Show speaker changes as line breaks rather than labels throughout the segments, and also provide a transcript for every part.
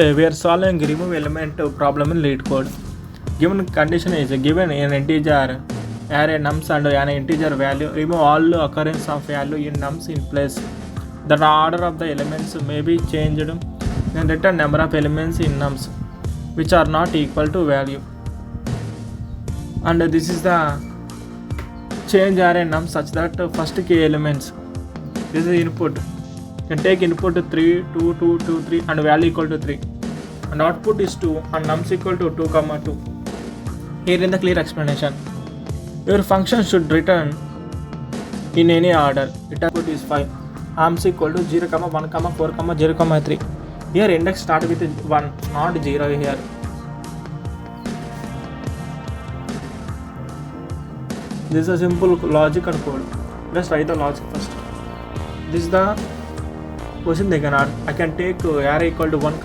We are solving remove element problem in LeetCode. Given condition is given an integer array nums and an integer value. Remove all occurrence of value in nums in place. The order of the elements may be changed. Then return number of elements in nums which are not equal to value. And this is the change array nums such that first key elements. This is input. You can take input 3, 2, 2, 2, 3 and value equal to 3. And output is 2 and nums equal to 2, 2. Here in the clear explanation. Your function should return in any order. Its output is 5. Arms equal to 0, 1, 4, 0, 3. Here index start with 1, not 0 here. This is a simple logic and code. Let's write the logic first. This is the question they can add. I can take array equal to 1,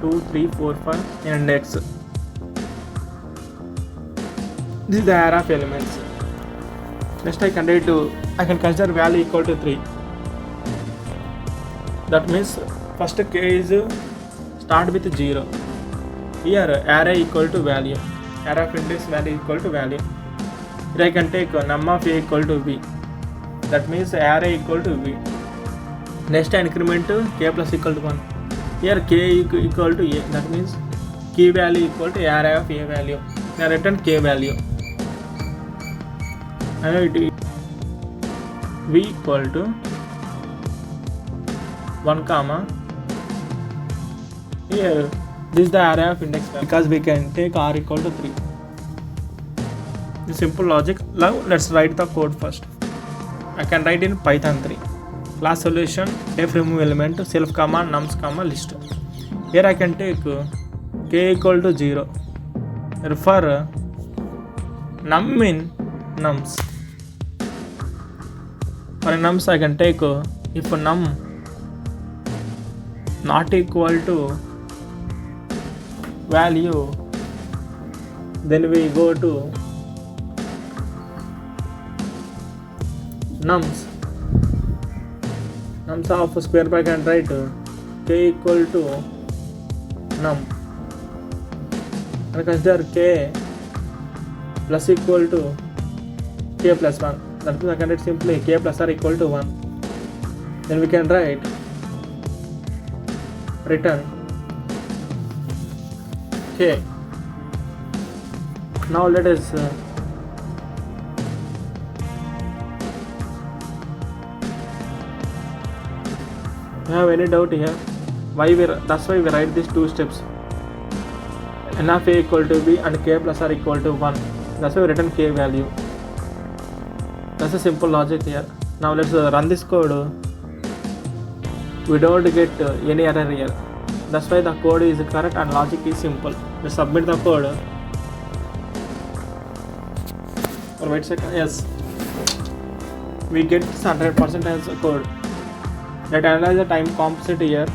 2, 3, 4, 5 in index. This is the array of elements. Next I can consider value equal to 3. That means first k is start with 0. Here array equal to value. Array of index value equal to value. Here I can take num of a equal to b. That means array equal to b. Next increment k plus equal to 1. Here k equal to a. That means key value equal to array of a value. Now return k value. And it v equal to 1, here this is the array of index value because we can take r equal to 3. This simple logic. Now let's write the code first. I can write in Python 3. Class solution, def remove element, self command, nums, list. Here I can take k equal to 0. For num in nums. For nums I can take if num not equal to value, then we go to nums of square bracket and write k equal to num and consider k plus equal to k plus 1. That means I can write simply k plus r equal to 1. Then we can write return k. Now let us you have any doubt here? That's why we write these two steps. N of a equal to b and k plus r equal to 1. That's why we return k value. That's a simple logic here. Now let's run this code. We don't get any error here. That's why the code is correct and logic is simple. Let's submit the code. Or wait a second. Yes, we get 100% as a code. Let analyze the time composite here.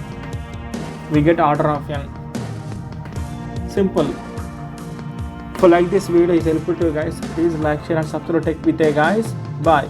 We get order of n. Simple. If you like this video is helpful to you guys, please like, share and subscribe to Tech with Vijay guys. Bye.